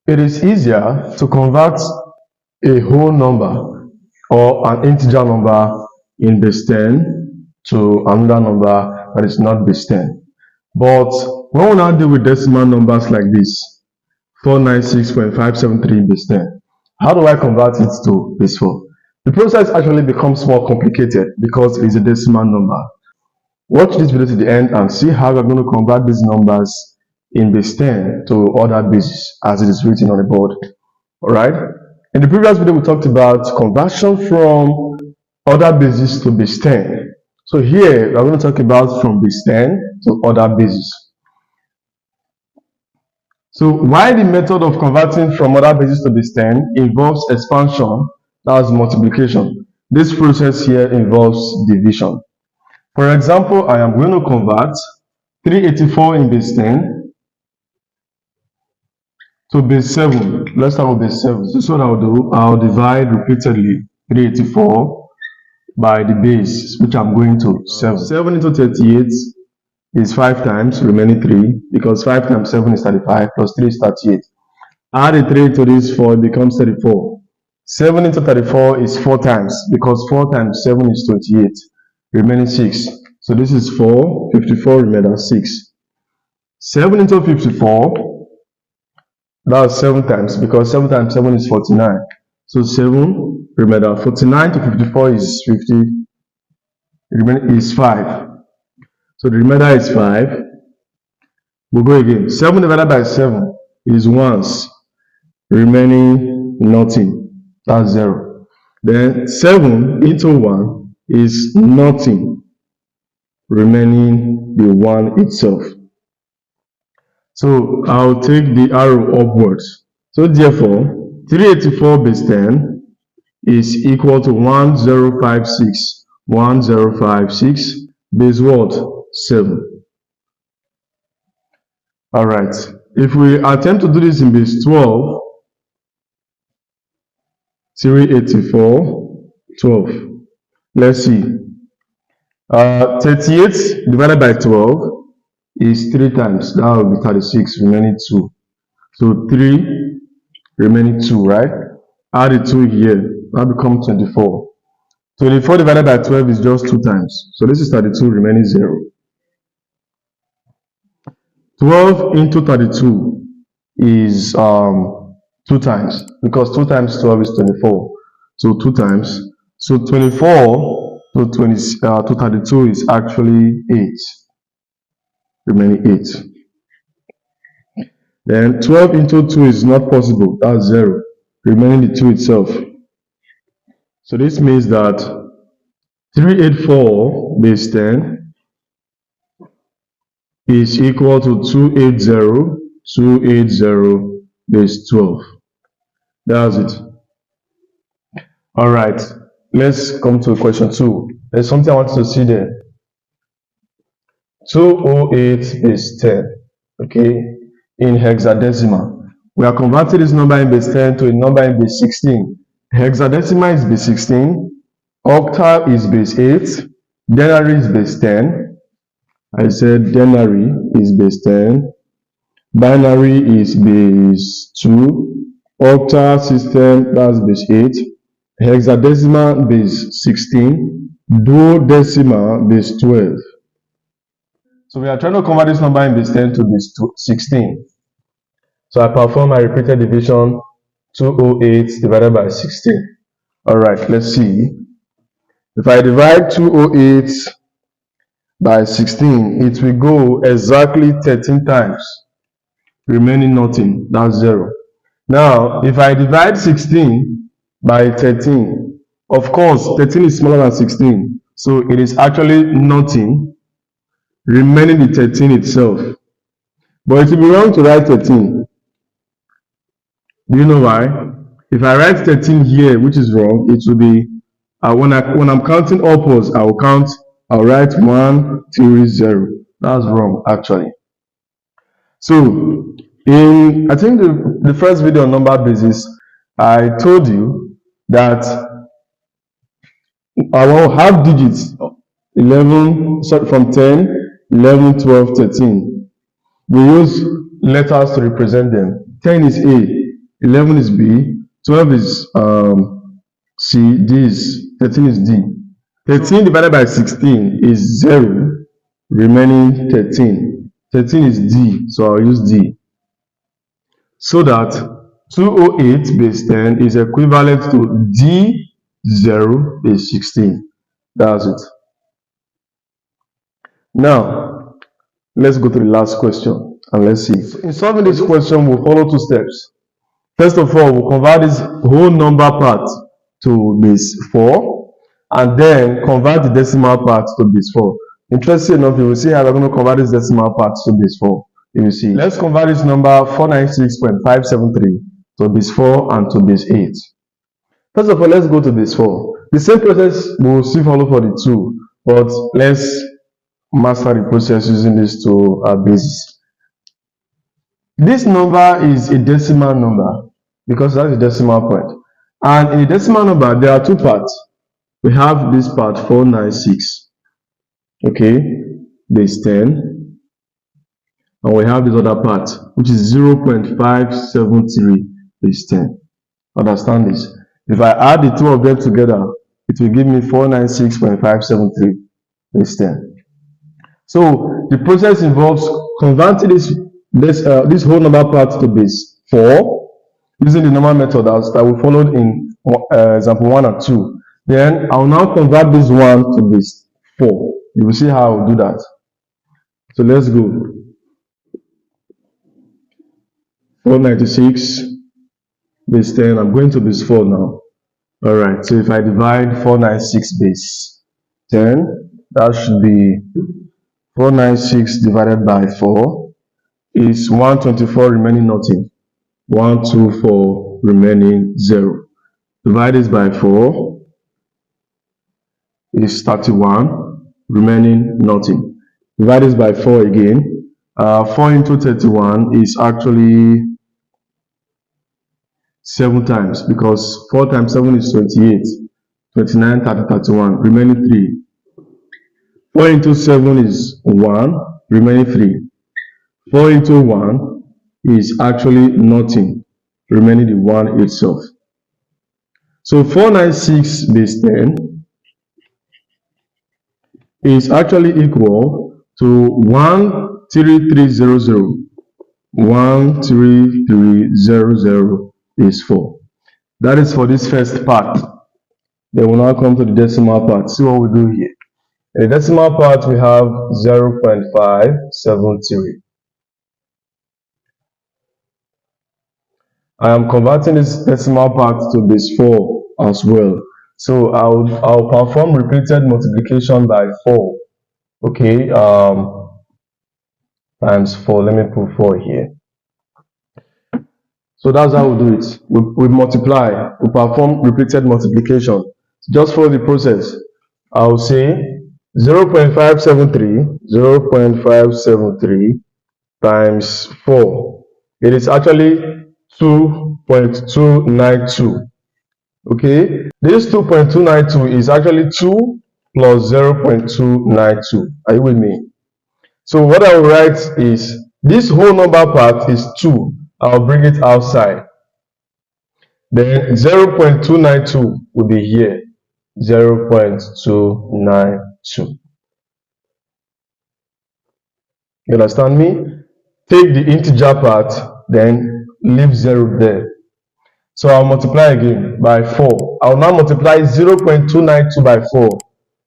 It is easier to convert a whole number or an integer number in base 10 to another number that is not base 10. But when we now deal with decimal numbers like this, 496.573 in base 10, how do I convert it to base 4? The process actually becomes more complicated because it is a decimal number. Watch this video to the end and see how we're going to convert these numbers in base 10 to other bases as it is written on the board. Alright? In the previous video, we talked about conversion from other bases to base 10. So here, we're going to talk about from base 10 to other bases. So while the method of converting from other bases to base 10 involves expansion, that's multiplication, this process here involves division. For example, I am going to convert 384 in base 10 to base 7. Let's start with base 7. This is what I'll do. I'll divide repeatedly 384 by the base, which I'm going to 7. 7 into 38 is 5 times, remaining 3, because 5 times 7 is 35, plus 3 is 38. Add a 3 to this 4, it becomes 34. 7 into 34 is 4 times, because 4 times 7 is 28, remaining 6. So this is 4, 54, remainder 6. 7 into 54, that's 7 times, because 7 times 7 is 49. So 7, remainder 49 to 54 is 50, remaining is 5. So the remainder is 5. We'll go again. 7 divided by 7 is once, remaining nothing. That's 0. Then 7 into 1 is nothing, remaining the 1 itself. So I'll take the arrow upwards. So therefore, 384 base 10 is equal to 1056. 1056 base what? 7. Alright. If we attempt to do this in base 12, 384, 12. Let's see. 38 divided by 12 is 3 times. That will be 36, remaining 2. So 3, remaining 2, right? Add a 2 here. That becomes 24. 24 divided by 12 is just 2 times. So this is 32, remaining 0. 12 into 32 is 2 times, because 2 times 12 is 24. So 2 times. So 24 to 32 is actually 8, remaining 8. Then 12 into 2 is not possible. That's 0, remaining the 2 itself. So this means that 384 base 10 is equal to 280 base 12. That's it. Alright, let's come to question 2. There's something I want to see there. 208 base 10. Okay, in hexadecimal. We are converting this number in base 10 to a number in base 16. Hexadecimal is base 16. Octal is base 8. Denary is base 10. I said denary is base 10. Binary is base 2. Octal system, that's base 8. Hexadecimal base 16. Duodecimal base 12. So we are trying to convert this number in base 10 to base 16. So I perform my repeated division. 208 divided by 16. Alright, let's see. If I divide 208 by 16, it will go exactly 13 times, remaining nothing. That's 0. Now, if I divide 16 by 13, of course, 13 is smaller than 16. So it is actually nothing, remaining the 13 itself. But it will be wrong to write 13. Do you know why? If I write 13 here, which is wrong, it will be, when I'm counting upwards, I'll write 1, 3, 0. That's wrong, actually. So, in, I think the first video on number basis, I told you that I will have digits 11, from 10, 11, 12, 13. We use letters to represent them. 10 is A, 11 is B, 12 is C, D is 13 is D. 13 divided by 16 is 0, remaining 13. 13 is D, so I'll use D. So that 208 base 10 is equivalent to D0 base 16. That's it. Now, let's go to the last question and let's see. So in solving this question, we'll follow two steps. First of all, we'll convert this whole number part to base 4 and then convert the decimal part to base 4. Interesting enough, you will see how we're going to convert this decimal part to base 4. You will see. Let's convert this number 496.573 to base 4 and to base 8. First of all, let's go to base 4. The same process will still follow for the 2, but let's master the process using these two bases. This number is a decimal number because that's a decimal point. And in a decimal number, there are two parts. We have this part 496, okay, base 10, and we have this other part which is 0.573 base 10. Understand this? If I add the two of them together, it will give me 496.573 base 10. So the process involves converting this whole number part to base 4 using the normal method that we followed in example 1 and 2. Then I'll now convert this one to base 4. You will see how I'll do that. So let's go. 496 base 10. I'm going to base 4 now. Alright, so if I divide 496 base 10, that should be 496 divided by 4 is 124 remaining nothing. 124 remaining 0. Divide this by 4 is 31 remaining nothing. Divide this by 4 again. 4 into 31 is actually 7 times because 4 times 7 is 28. 29, 30, 31 remaining 3. 4 into 7 is 1, remaining 3. 4 into 1 is actually nothing, remaining the 1 itself. So 496 base 10 is actually equal to 13300. 13300 is 4. That is for this first part. Then we'll now come to the decimal part. See what we do here. In the decimal part, we have 0.573. I am converting this decimal part to base 4 as well. So I'll perform repeated multiplication by 4. Okay, times 4. Let me put 4 here. So that's how we do it. We multiply. We perform repeated multiplication. Just follow the process. I'll say 0.573 times 4. It is actually 2.292. Okay, this 2.292 is actually 2 plus 0.292. Are you with me? So what I will write is this whole number part is 2. I'll bring it outside. Then 0.292 will be here. 0.292. You understand me? Take the integer part, then leave 0 there. So I'll multiply again by 4. I'll now multiply 0.292 by 4.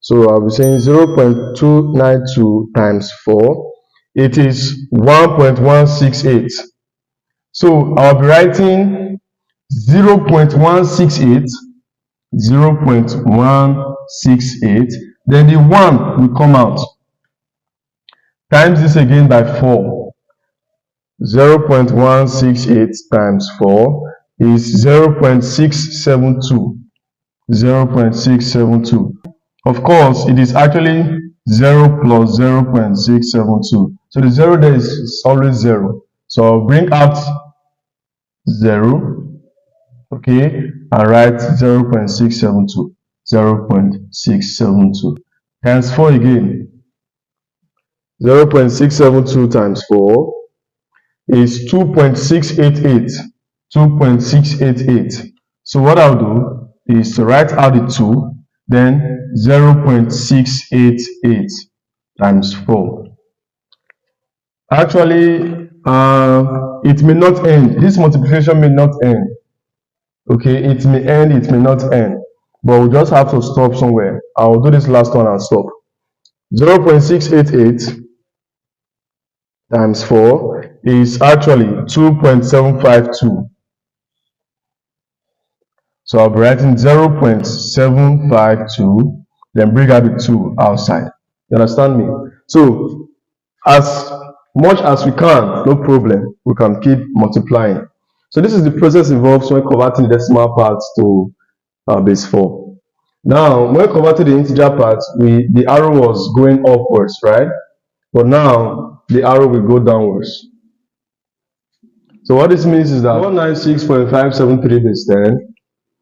So I'll be saying 0.292 times 4. It is 1.168. So I'll be writing 0.168. 0.168. Then the 1 will come out. Times this again by 4. 0.168 times 4 is 0.672. 0.672. Of course, it is actually 0 plus 0.672. So the 0 there is always 0. So I'll bring out 0. Okay, and write 0.672. 0.672. Times 4 again. 0.672 times 4 is 2.688. 2.688. So what I'll do is to write out the 2, then 0.688 times 4. Actually, it may not end. This multiplication may not end. Okay, it may end, it may not end. But we'll just have to stop somewhere. I'll do this last one and stop. 0.688 times 4 is actually 2.752. So I'll be writing 0.752, then bring out the 2 outside. You understand me? So as much as we can, no problem, we can keep multiplying. So this is the process involved when converting the decimal parts to base 4. Now, when converting the integer parts, the arrow was going upwards, right? But now the arrow will go downwards. So what this means is that 496.573 base 10,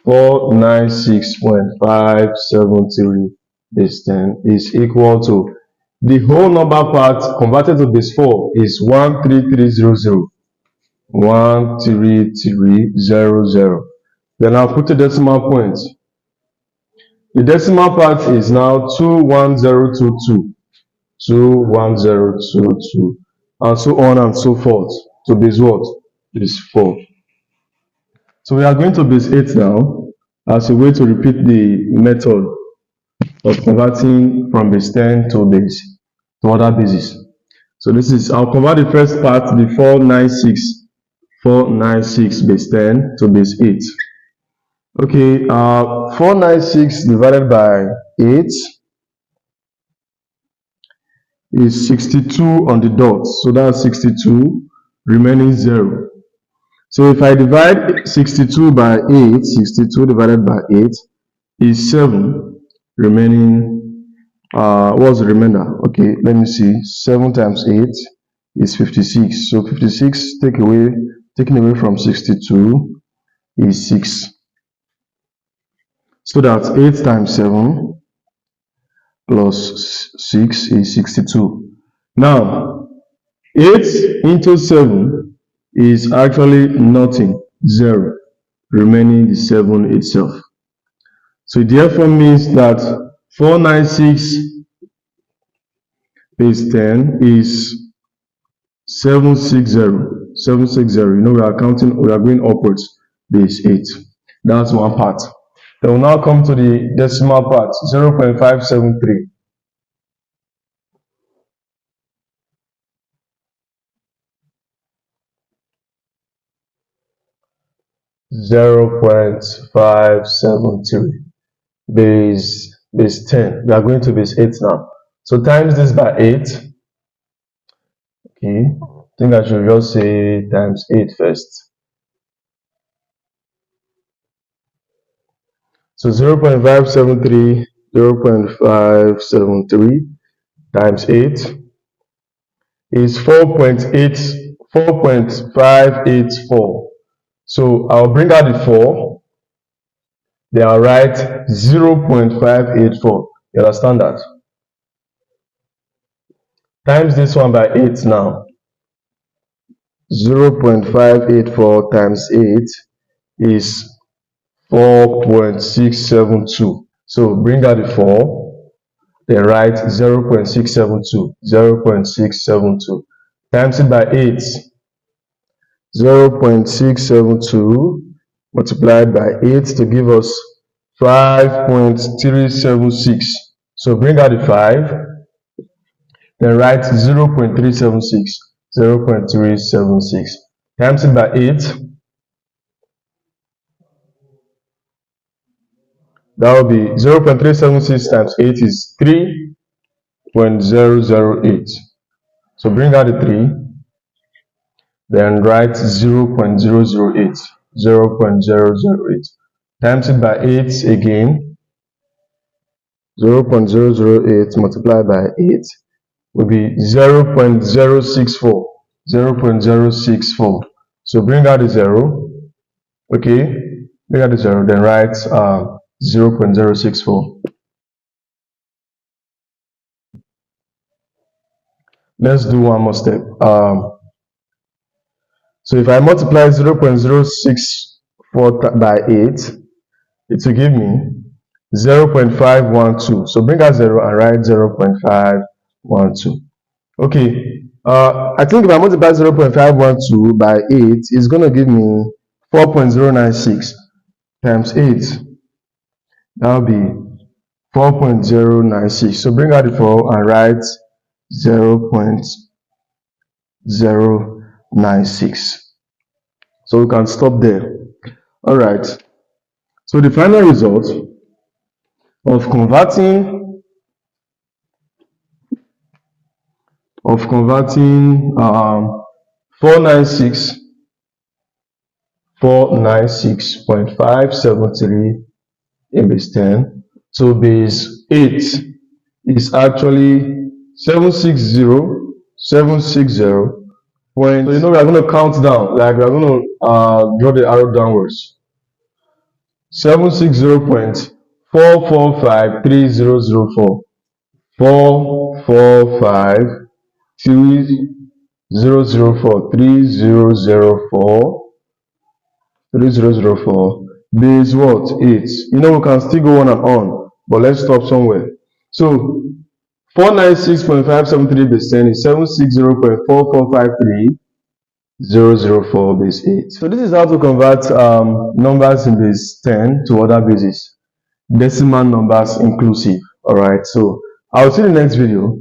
496.573 base 10 is equal to the whole number part converted to base 4 is 13300. 13300. Then I'll put a decimal point. The decimal part is now 21022. 21022. And so on and so forth. To base what? Base 4. So we are going to base 8 now as a way to repeat the method of converting from base 10 to other bases. So this is, I'll convert the first part, the 496 base 10 to base 8. Okay, 496 divided by 8 is 62 on the dot. So that's 62 remaining 0. So if I divide 62 by 8, 62 divided by 8 is 7 remaining. What's the remainder? Okay, let me see. 7 times 8 is 56. So 56 taken away from 62 is 6. So that's 8 times 7 plus 6 is 62. Now, 8 into 7 is actually nothing, 0, remaining the 7 itself. So it therefore means that 496 base 10 is 760. 760. You know, we are going upwards, base 8. That's one part. Then we'll now come to the decimal part, 0.573. 0.573 base 10. We are going to base 8 now. So times this by 8. Okay, I think I should just say times 8 first. So 0.573 times 8 is 4.584. So I'll bring out the 4. Then I'll write 0.584. You understand that? Times this one by 8 now. 0.584 times 8 is 4.672. So bring out the 4, then write 0.672. 0.672. Times it by 8. 0.672 multiplied by 8 to give us 5.376. So bring out the 5, then write 0.376. 0.376. Times it by 8. That will be 0.376 times 8 is 3.008. So bring out the 3, then write 0.008. 0.008. Times it by 8 again. 0.008 multiplied by 8 will be 0.064. 0.064. So bring out the 0. Okay, bring out the 0, then write 0.064. Let's do one more step. So if I multiply 0.064 by 8, it will give me 0.512. So bring out 0 and write 0.512. Okay, I think if I multiply 0.512 by 8, it's going to give me 4.096 times 8. That will be 4.096. So bring out the 4 and write 0.096. So we can stop there. All right. So the final result of converting 496.573 in base 10 to base 8 is actually 760.760. So we are going to count down, like we are going to draw the arrow downwards. 760.4453004. 4453004 base what? 8. We can still go on and on, but let's stop somewhere. So 496.573 base 10 is 760.4453004 base 8. So this is how to convert numbers in base 10 to other bases, decimal numbers inclusive. All right, so I'll see you in the next video.